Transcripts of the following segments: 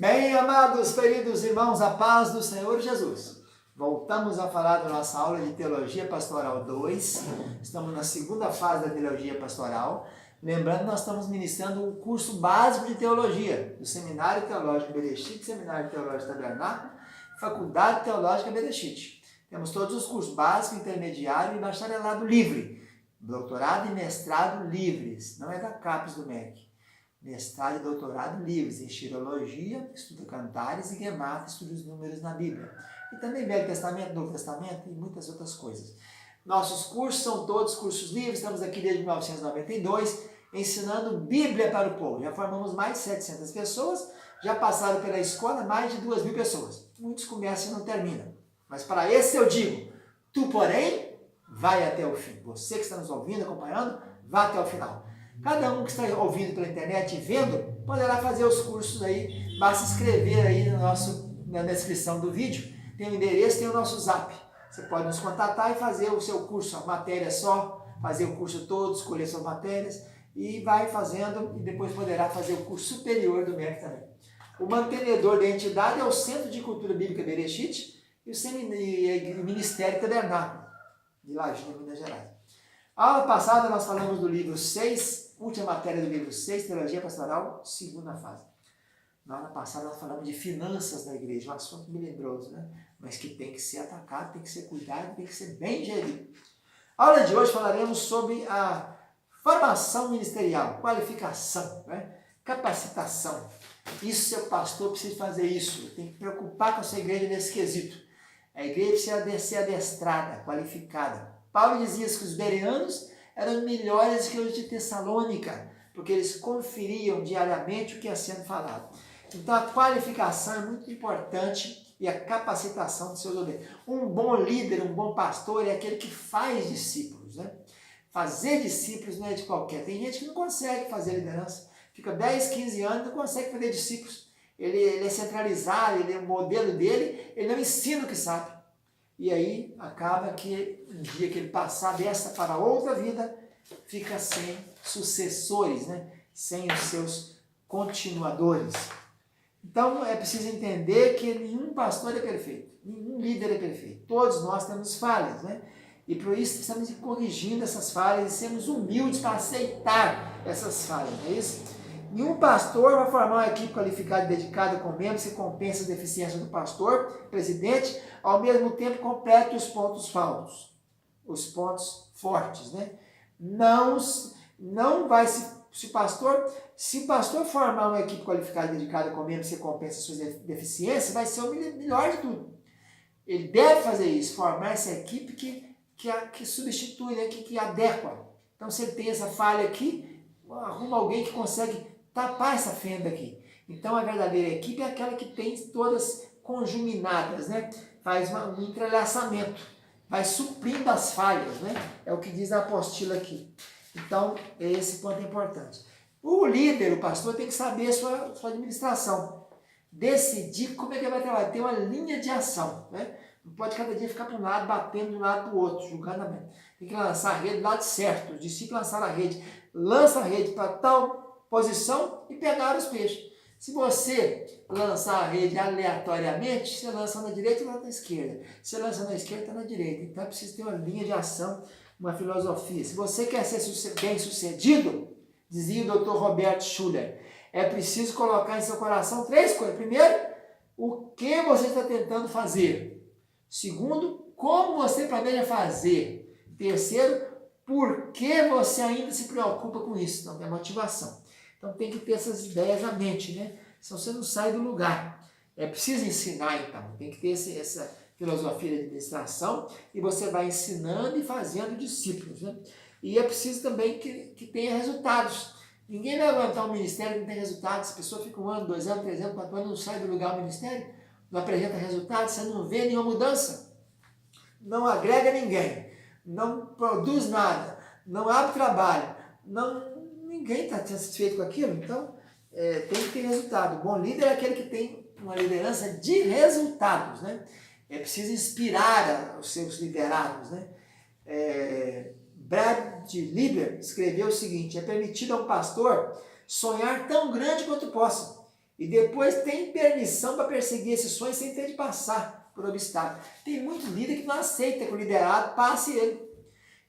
Bem, amados, queridos irmãos, a paz do Senhor Jesus. Voltamos a falar da nossa aula de Teologia Pastoral 2. Estamos na segunda fase da Teologia Pastoral. Lembrando, nós estamos ministrando o curso básico de Teologia do Seminário Teológico Berechit, Seminário Teológico Tabernáculo, Faculdade Teológica Berechit. Temos todos os cursos básico, intermediário e bacharelado livre. Doutorado e mestrado livres, não é da CAPES do MEC. Mestrado e doutorado livres em Xilologia, estuda cantares e Gemata, estuda os números na Bíblia. E também Velho Testamento, Novo Testamento e muitas outras coisas. Nossos cursos são todos cursos livres, estamos aqui desde 1992, ensinando Bíblia para o povo. Já formamos mais de 700 pessoas, já passaram pela escola mais de 2.000 pessoas. Muitos começam e não terminam. Mas para esse eu digo, tu porém, vai até o fim. Você que está nos ouvindo, acompanhando, vá até o final. Cada um que está ouvindo pela internet e vendo, poderá fazer os cursos aí, basta escrever aí na descrição do vídeo, tem o endereço, tem o nosso zap. Você pode nos contatar e fazer o seu curso, a matéria só, fazer o curso todo, escolher suas matérias, e vai fazendo, e depois poderá fazer o curso superior do MEC também. O mantenedor da entidade é o Centro de Cultura Bíblica Berechit e o Ministério Tabernáculo, de Lagina, Minas Gerais. A aula passada nós falamos do livro 6, última matéria do livro 6, Teologia Pastoral, segunda fase. Na aula passada nós falamos de finanças da igreja, um assunto melindroso, né? Mas que tem que ser atacado, tem que ser cuidado, tem que ser bem gerido. A aula de hoje falaremos sobre a formação ministerial, qualificação, né? Capacitação. Isso, seu pastor precisa fazer isso, tem que preocupar com a sua igreja nesse quesito. A igreja precisa ser adestrada, qualificada. Paulo dizia que os bereanos eram melhores que os de Tessalônica, porque eles conferiam diariamente o que ia sendo falado. Então a qualificação é muito importante e a capacitação dos seus obreiros. Um bom líder, um bom pastor é aquele que faz discípulos, né? Fazer discípulos não é de qualquer. Tem gente que não consegue fazer liderança. Fica 10, 15 anos e não consegue fazer discípulos. Ele é centralizado, ele é o modelo dele, ele não ensina o que sabe. E aí acaba que um dia que ele passar dessa para outra vida, fica sem sucessores, né? Sem os seus continuadores. Então é preciso entender que nenhum pastor é perfeito, nenhum líder é perfeito. Todos nós temos falhas, né? E por isso estamos corrigindo essas falhas e sermos humildes para aceitar essas falhas, não é isso? Nenhum pastor vai formar uma equipe qualificada e dedicada com membros que compensa as deficiências do pastor, presidente, ao mesmo tempo complete os pontos falsos, os pontos fortes, né? Não vai se o pastor formar uma equipe qualificada e dedicada com membros que compensa as suas deficiências, vai ser o melhor de tudo. Ele deve fazer isso, formar essa equipe que substitui, né? que adequa. Então, se ele tem essa falha aqui, arruma alguém que consegue tapar essa fenda aqui. Então a verdadeira equipe é aquela que tem todas conjuminadas, né? Faz um entrelaçamento, vai suprindo as falhas, né? É o que diz a apostila aqui. Então esse ponto é importante. O líder, o pastor, tem que saber a sua administração. Decidir como é que ele vai trabalhar, ter uma linha de ação, né? Não pode cada dia ficar para um lado, batendo de um lado para o outro, julgando a mente. Tem que lançar a rede do lado certo, os discípulos lançaram a rede, lança a rede para tal posição e pegar os peixes. Se você lançar a rede aleatoriamente, você lança na direita ou na esquerda. Se você lança na esquerda, está na direita. Então é preciso ter uma linha de ação, uma filosofia. Se você quer ser bem sucedido, dizia o Dr. Roberto Schuller, é preciso colocar em seu coração 3 coisas. Primeiro, o que você está tentando fazer. Segundo, como você planeja fazer. Terceiro, por que você ainda se preocupa com isso? Então, é motivação. Então, tem que ter essas ideias na mente, né? Senão você não sai do lugar. É preciso ensinar, então. Tem que ter essa filosofia de administração e você vai ensinando e fazendo discípulos, né? E é preciso também que tenha resultados. Ninguém vai aguentar um ministério que não tem resultados. A pessoa fica 1 ano, 2 anos, 3 anos, 4 anos, não sai do lugar do ministério, não apresenta resultados, você não vê nenhuma mudança. Não agrega ninguém, não produz nada, não abre trabalho, ninguém está satisfeito com aquilo, então tem que ter resultado. O bom líder é aquele que tem uma liderança de resultados, né? É preciso inspirar os seus liderados, né? Brad Lieber escreveu o seguinte: é permitido a um pastor sonhar tão grande quanto possa E depois tem permissão para perseguir esse sonho sem ter de passar por obstáculo. Tem muito líder que não aceita que o liderado passe ele.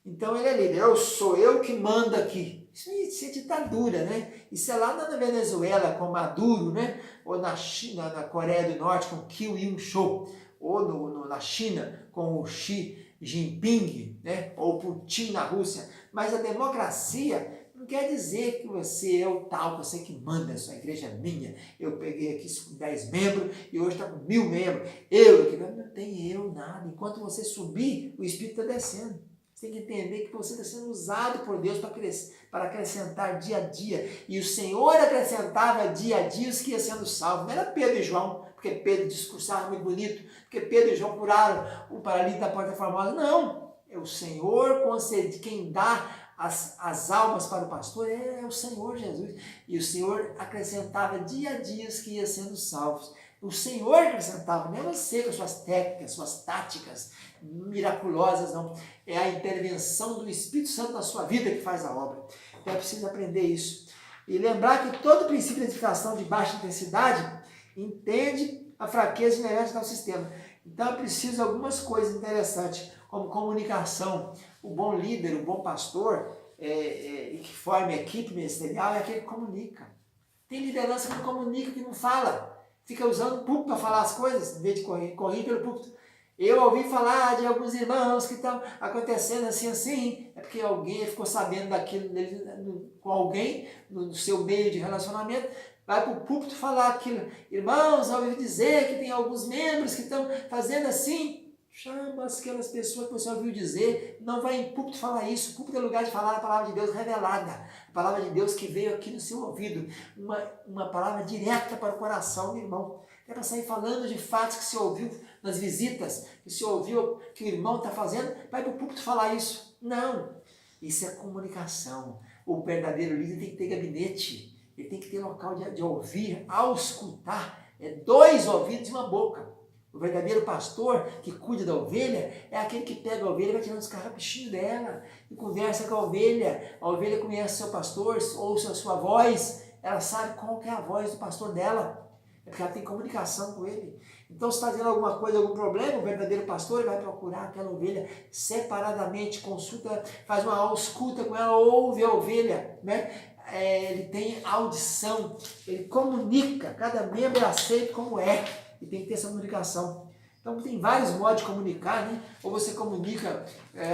Então ele é líder. Sou eu que mando aqui. Isso é ditadura, né? Isso é lá na Venezuela com Maduro, né? Ou na China, na Coreia do Norte com Kim Il-sung, ou na China com o Xi Jinping, né? Ou Putin na Rússia. Mas a democracia não quer dizer que você é o tal, você que manda, sua igreja é minha. Eu peguei aqui com 10 membros e hoje está com 1000 membros. Não tem eu nada. Enquanto você subir, o Espírito está descendo. Você tem que entender que você está sendo usado por Deus para acrescentar dia a dia. E o Senhor acrescentava dia a dia os que iam sendo salvos. Não era Pedro e João, porque Pedro discursava muito bonito, porque Pedro e João curaram o paralítico da Porta Formosa. Não, é o Senhor concede, quem dá as almas para o pastor é o Senhor Jesus. E o Senhor acrescentava dia a dia os que iam sendo salvos. O Senhor acrescentava, não é você com as suas técnicas, suas táticas miraculosas, não. É a intervenção do Espírito Santo na sua vida que faz a obra. Então é preciso aprender isso. E lembrar que todo princípio de edificação de baixa intensidade entende a fraqueza inerente ao sistema. Então é preciso algumas coisas interessantes, como comunicação. O bom líder, o bom pastor, que forma equipe ministerial, é aquele que comunica. Tem liderança que não comunica, que não fala. Fica usando o púlpito para falar as coisas, em vez de correr pelo púlpito. Eu ouvi falar de alguns irmãos que estão acontecendo assim. É porque alguém ficou sabendo daquilo com alguém, no seu meio de relacionamento, vai para o púlpito falar aquilo. Irmãos, eu ouvi dizer que tem alguns membros que estão fazendo assim. Chama aquelas pessoas que você ouviu dizer, não vai em púlpito falar isso. O púlpito é lugar de falar a palavra de Deus revelada, a palavra de Deus que veio aqui no seu ouvido, uma palavra direta para o coração do irmão. É para sair falando de fatos que você ouviu nas visitas, que você ouviu que o irmão está fazendo, vai para o púlpito falar isso. Não, isso é comunicação. O verdadeiro líder tem que ter gabinete, ele tem que ter local de ouvir, ao escutar. É 2 ouvidos e uma boca. O verdadeiro pastor que cuida da ovelha é aquele que pega a ovelha e vai tirando os carrapichinhos dela e conversa com a ovelha conhece seu pastor, ouve a sua voz, ela sabe qual que é a voz do pastor dela, é porque ela tem comunicação com ele. Então, se está tendo alguma coisa, algum problema, o verdadeiro pastor vai procurar aquela ovelha separadamente, consulta, faz uma ausculta com ela, ouve a ovelha, né? Ele tem audição, ele comunica, cada membro é aceito como é. E tem que ter essa comunicação. Então tem vários modos de comunicar, né? Ou você comunica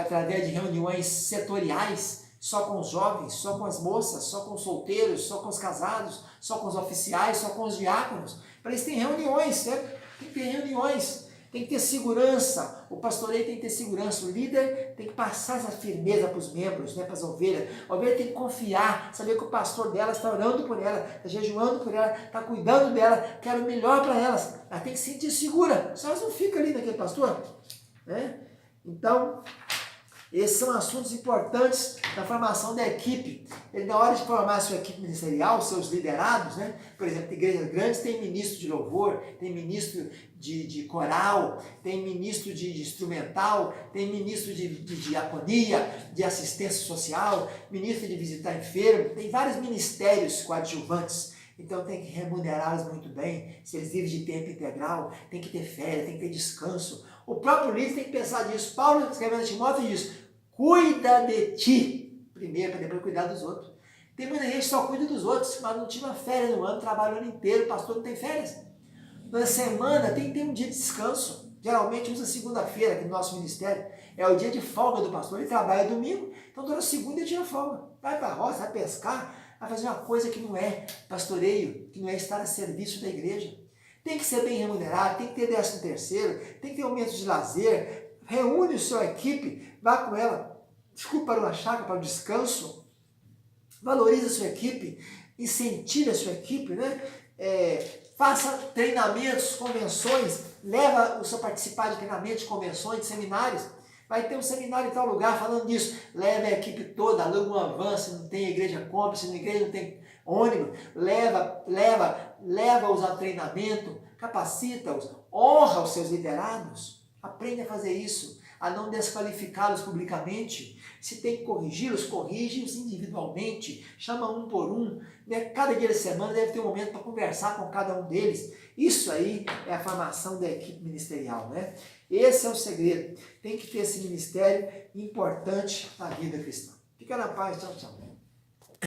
através de reuniões setoriais, só com os jovens, só com as moças, só com os solteiros, só com os casados, só com os oficiais, só com os diáconos. Para isso tem reuniões, né? Tem que ter reuniões, tem que ter segurança. O pastoreio tem que ter segurança. O líder tem que passar essa firmeza para os membros, né? Para as ovelhas. A ovelha tem que confiar, saber que o pastor dela está orando por ela, está jejuando por ela, está cuidando dela, quer o melhor para elas. Ela tem que se sentir segura, senão elas não ficam ali naquele pastor, né? Então, esses são assuntos importantes na formação da equipe. Na hora de formar a sua equipe ministerial, seus liderados, né? Por exemplo, igrejas grandes tem ministro de louvor, tem ministro de coral, tem ministro de instrumental, tem ministro de diaconia, de assistência social, ministro de visitar enfermo, tem vários ministérios coadjuvantes. Então tem que remunerá-los muito bem. Se eles vivem de tempo integral, tem que ter férias, tem que ter descanso. O próprio líder tem que pensar nisso. Paulo, escrevendo a Timóteo, diz: cuida de ti primeiro, para depois cuidar dos outros. Tem muita gente que só cuida dos outros, mas não tira férias no ano, trabalha o ano inteiro, o pastor não tem férias. Na semana tem que ter um dia de descanso. Geralmente usa segunda-feira aqui no nosso ministério. É o dia de folga do pastor, ele trabalha domingo, então toda segunda ele tira folga. Vai para a roça, vai pescar, vai fazer uma coisa que não é pastoreio, que não é estar a serviço da igreja. Tem que ser bem remunerado, tem que ter 13º, tem que ter momentos de lazer. Reúne a sua equipe, vá com ela, desculpa, para uma chácara, para o descanso. Valorize a sua equipe, incentive a sua equipe, né? Faça treinamentos, convenções, leva o seu participar de treinamentos, de convenções, de seminários. Vai ter um seminário em tal lugar falando disso. Leva a equipe toda, aluga uma van, se não tem igreja, compra, se na igreja não tem ônibus, leva-os a treinamento, capacita-os, honra os seus liderados, aprende a fazer isso. a não desqualificá-los publicamente. Se tem que corrigi-los, corrige-os individualmente, chama um por um, né? Cada dia da semana deve ter um momento para conversar com cada um deles. Isso aí é a formação da equipe ministerial, né? Esse é o segredo. Tem que ter esse ministério importante na vida cristã. Fica na paz, tchau, tchau.